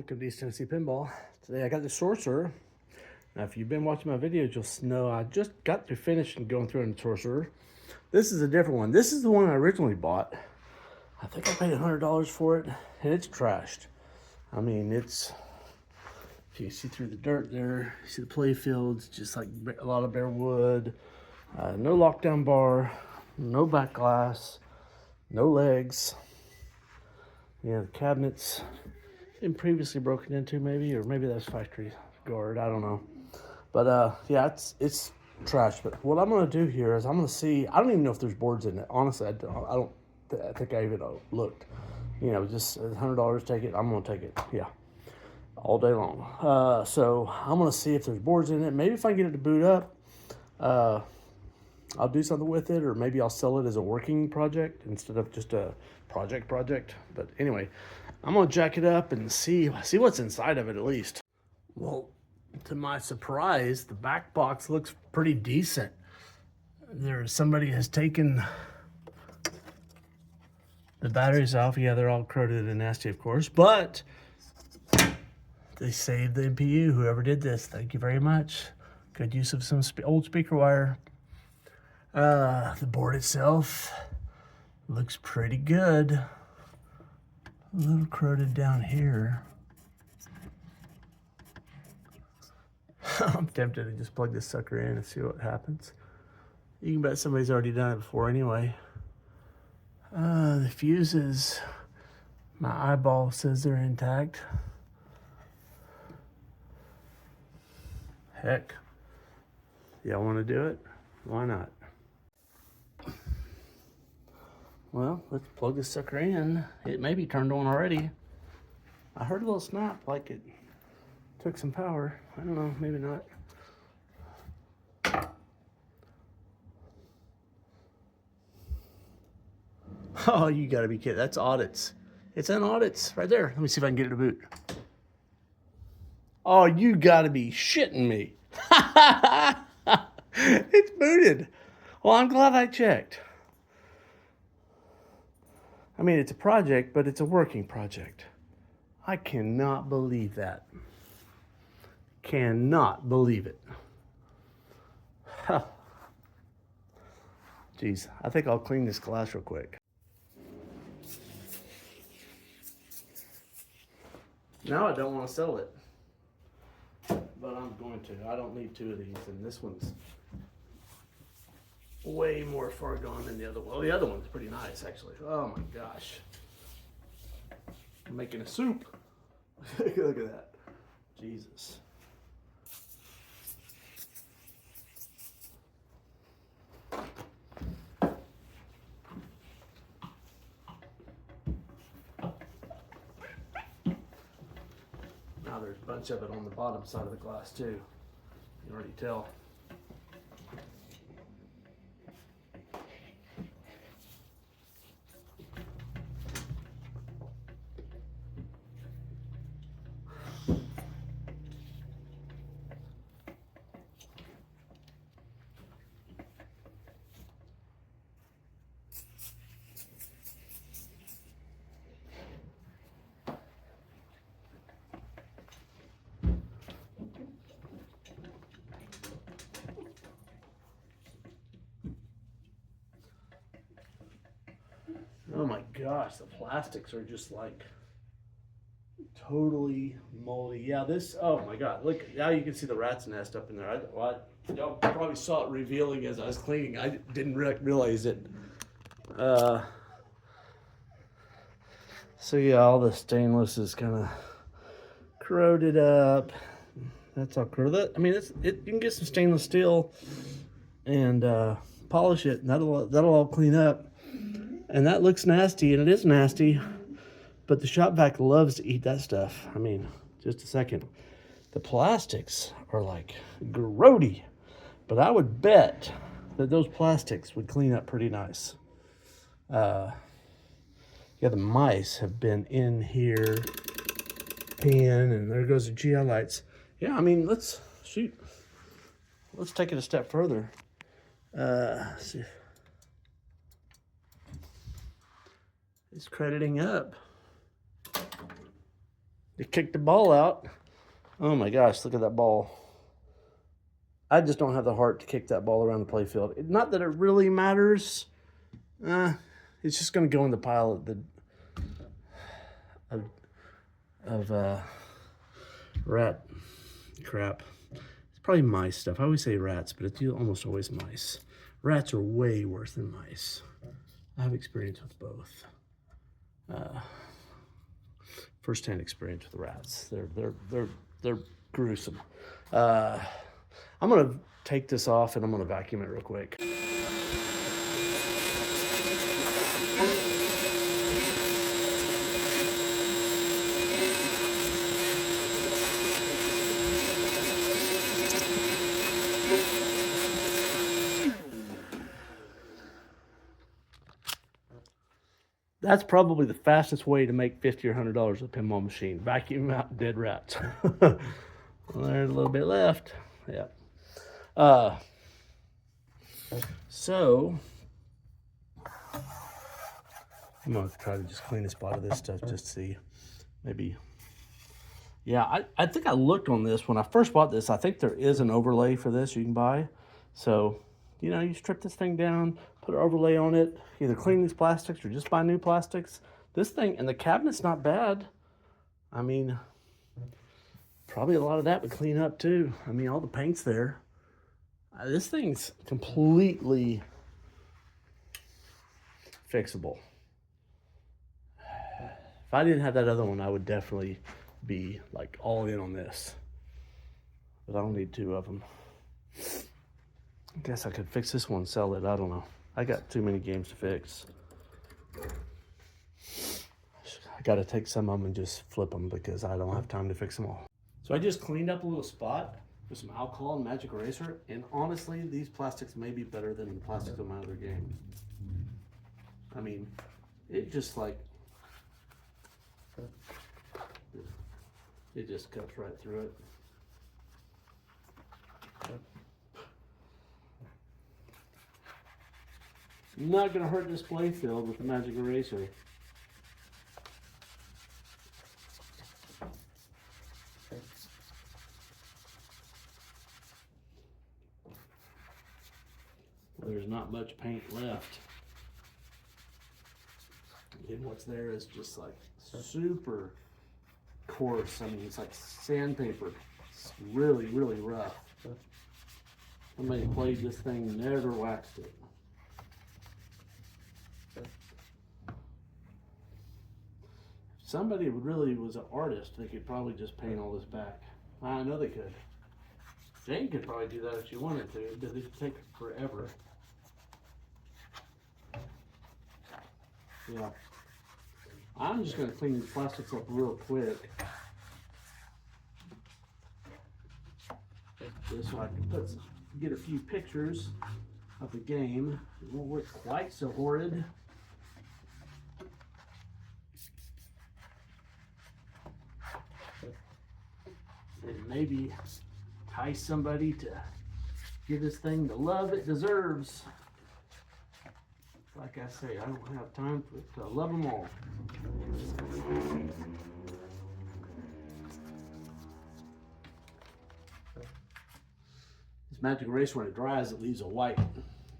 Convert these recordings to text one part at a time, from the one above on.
Welcome to East Tennessee Pinball. Today I got the Sorcerer. Now if you've been watching my videos, you'll know I just got to finish and going through in the Sorcerer. This is a different one. This is the one I originally bought. I think I paid $100 for it, and it's trashed. I mean, it's, if you see through the dirt there, you see the play fields, just like a lot of bare wood, no lockdown bar, no back glass, no legs. Yeah, the cabinets been previously broken into, maybe, or maybe that's factory guard. I don't know. But yeah, it's trash. But what I'm gonna do here is I'm gonna see. I don't even know if there's boards in it. Honestly, I don't think I even looked. You know, just $100. Take it. I'm gonna take it. Yeah, all day long. So I'm gonna see if there's boards in it. Maybe if I can get it to boot up, I'll do something with it, or maybe I'll sell it as a working project instead of just a project. But anyway, I'm gonna jack it up and see what's inside of it at least. Well, to my surprise, the back box looks pretty decent. Somebody has taken the batteries off. Yeah, they're all corroded and nasty, of course, but they saved the MPU. Whoever did this, thank you very much. Good use of some old speaker wire. The board itself looks pretty good. A little corroded down here. I'm tempted to just plug this sucker in and see what happens. You can bet somebody's already done it before anyway. The fuses, my eyeball says they're intact. Heck, y'all want to do it? Why not? Well, let's plug this sucker in. It may be turned on already. I heard a little snap like it took some power. I don't know, maybe not. Oh, you gotta be kidding. That's audits. It's in audits right there. Let me see if I can get it to boot. Oh, you gotta be shitting me. It's booted. Well, I'm glad I checked. I mean, it's a project, but it's a working project. I cannot believe that. Cannot believe it. Huh. Jeez, I think I'll clean this glass real quick. Now I don't want to sell it, but I'm going to. I don't need two of these, and this one's way more far gone than the other one. Well, the other one's pretty nice, actually. Oh my gosh. I'm making a soup. Look at that. Jesus. Now there's a bunch of it on the bottom side of the glass too. You can already tell. Oh my gosh, the plastics are just like totally moldy. Yeah, this, oh my God, look, now you can see the rat's nest up in there. Y'all probably saw it revealing as I was cleaning. I didn't realize it. So yeah, all the stainless is kind of corroded up. That's all corroded. I mean, you can get some stainless steel and polish it, and that'll all clean up. And that looks nasty, and it is nasty, but the shop vac loves to eat that stuff. I mean, just a second. The plastics are like grody, but I would bet that those plastics would clean up pretty nice. Yeah, the mice have been in here, peeing, and there goes the GI lights. Yeah, I mean, let's take it a step further. Let's see. It's crediting up. to kick the ball out. Oh my gosh, look at that ball. I just don't have the heart to kick that ball around the playfield. Not that it really matters. It's just going to go in the pile of rat crap. It's probably mice stuff. I always say rats, but it's almost always mice. Rats are way worse than mice. I have experience with both. First-hand experience with rats. They're gruesome. I'm gonna take this off and I'm gonna vacuum it real quick. That's probably the fastest way to make $50 or $100 with a pinball machine. Vacuum out dead rats. Well, there's a little bit left. Yeah. So I'm gonna try to just clean the spot of this stuff, just to see, maybe. Yeah, I think I looked on this when I first bought this. I think there is an overlay for this you can buy. So, you know, you strip this thing down, put an overlay on it, either clean these plastics or just buy new plastics. This thing, and the cabinet's not bad. I mean, probably a lot of that would clean up too. I mean, all the paint's there. This thing's completely fixable. If I didn't have that other one, I would definitely be like all in on this. But I don't need two of them. I guess I could fix this one, sell it. I don't know. I got too many games to fix. I got to take some of them and just flip them because I don't have time to fix them all. So I just cleaned up a little spot with some alcohol and magic eraser, and honestly, these plastics may be better than the plastics of my other game. I mean, it just like, it just cuts right through it. Not gonna hurt this playfield with the magic eraser. There's not much paint left. And what's there is just like super coarse. I mean, it's like sandpaper. It's really, really rough. Somebody played this thing, never waxed it. If somebody really was an artist, they could probably just paint all this back. I know they could. Jane could probably do that if she wanted to, but it'd take forever. Yeah. I'm just going to clean these plastics up real quick. Just so I can get a few pictures of the game. It won't look quite so horrid. And maybe entice somebody to give this thing the love it deserves. Like I say, I don't have time to love them all. This magic eraser, when it dries, it leaves a white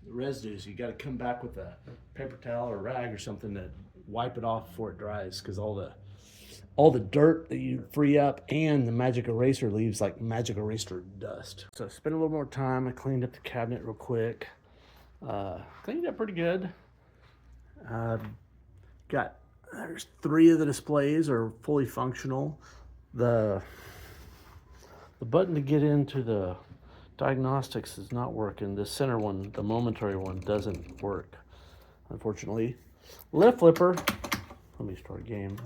residue. So you got to come back with a paper towel or rag or something to wipe it off before it dries, because all the dirt that you free up and the magic eraser leaves like magic eraser dust. So I spent a little more time. I cleaned up the cabinet real quick. Cleaned it up pretty good. There's 3 of the displays are fully functional. The button to get into the diagnostics is not working. The center one, the momentary one, doesn't work, unfortunately. Left flipper, let me start a game.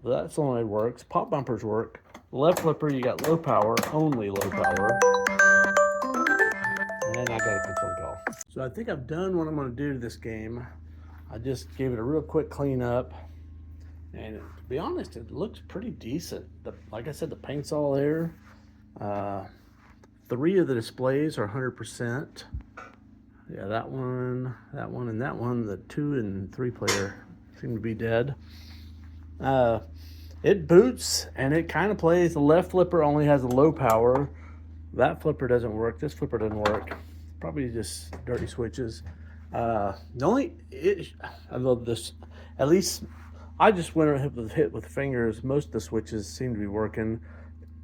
That's the one that works. Pop bumpers work. Left flipper, you got low power, only low power. And I got a control call. So I think I've done what I'm going to do to this game. I just gave it a real quick cleanup, and to be honest, it looks pretty decent. Like I said, the paint's all there. 3 of the displays are 100%. Yeah, that one, and that one. The 2 and 3 player seem to be dead. It boots and it kind of plays. The left flipper only has a low power. That flipper doesn't work. This flipper doesn't work. Probably just dirty switches. Although this, at least I just went and hit with fingers. Most of the switches seem to be working.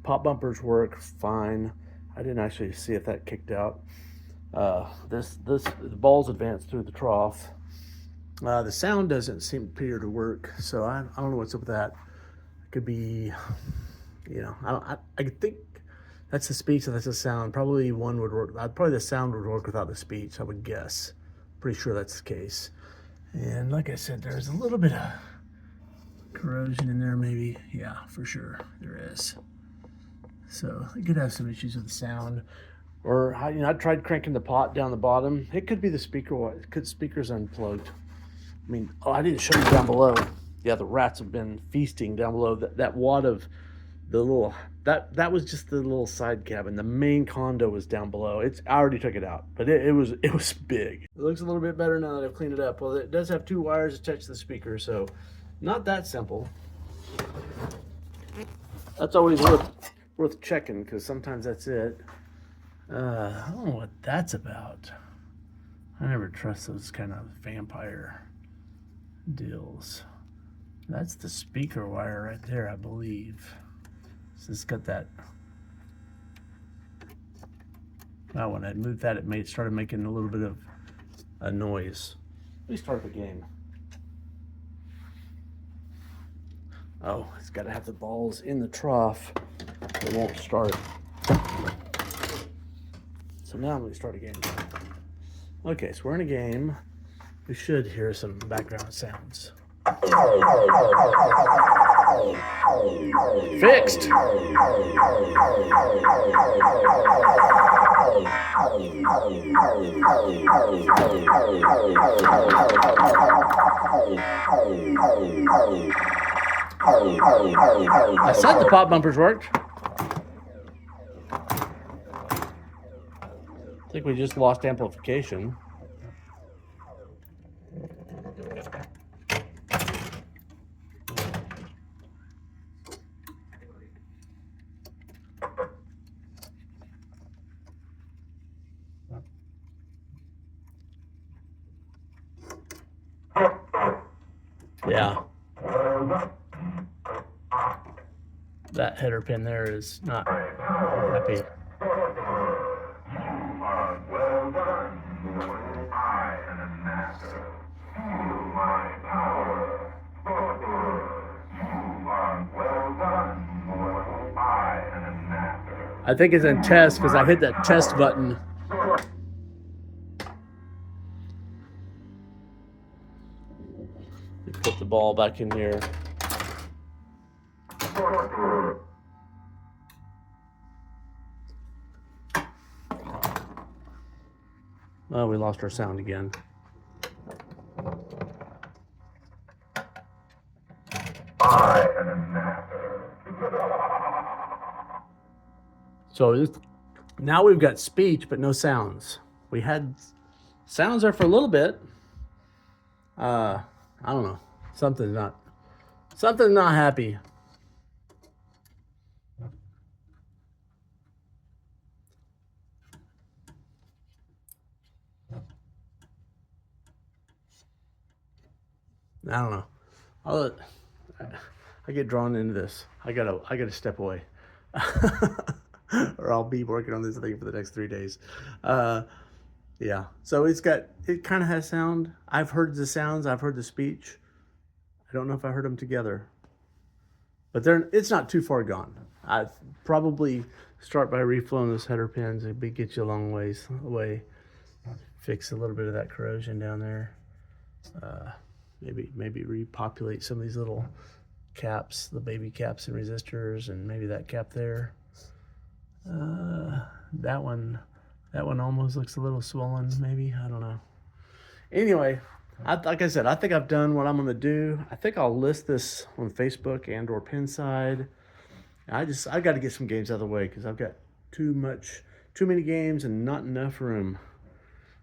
Pop bumpers work fine. I didn't actually see if that kicked out. The balls advanced through the trough. The sound doesn't seem appear to work, so I don't know what's up with that. It could be, I think that's the speech, that's the sound. Probably one would work. Probably the sound would work without the speech, I would guess. Pretty sure that's the case. And like I said, there's a little bit of corrosion in there, maybe. Yeah, for sure there is. So it could have some issues with the sound. Or I tried cranking the pot down the bottom. It could be the speaker. Speaker's unplugged. I mean, I didn't show you down below. Yeah, the rats have been feasting down below. That wad of the little that was just the little side cabin. The main condo was down below. I already took it out, but it was big. It looks a little bit better now that I've cleaned it up. Well, it does have 2 wires attached to the speaker, so not that simple. That's always worth checking, because sometimes that's it. I don't know what that's about. I never trust those kind of vampire deals. That's the speaker wire right there, I believe. So it's got that. Now when I moved that, it started making a little bit of a noise. Let me start the game. Oh, it's got to have the balls in the trough. It won't start. So now I'm going to start a game. Okay, so we're in a game. We should hear some background sounds. Fixed! I said the pop bumpers worked. I think we just lost amplification. Yeah. That header pin there is not happy. Well done, I am a master. Feel my power. You are well done, I am a master. I think it's in test because I hit that test button. Put the ball back in here. Oh, we lost our sound again. I am a master. So now we've got speech, but no sounds. We had sounds there for a little bit. I don't know. Something's not happy. I don't know. I get drawn into this. I gotta step away, or I'll be working on this thing for the next 3 days. Yeah. So it kind of has sound. I've heard the sounds. I've heard the speech. I don't know if I heard them together, but it's not too far gone. I'd probably start by reflowing those header pins. It'd get you a long ways away. Fix a little bit of that corrosion down there. Maybe repopulate some of these little caps, the baby caps and resistors, and maybe that cap there. That one almost looks a little swollen, maybe. I don't know. Anyway, like I said, I think I've done what I'm going to do. I think I'll list this on Facebook and or Pinside. I got to get some games out of the way because I've got too many games and not enough room.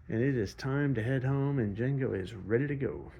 And it is time to head home, and Django is ready to go.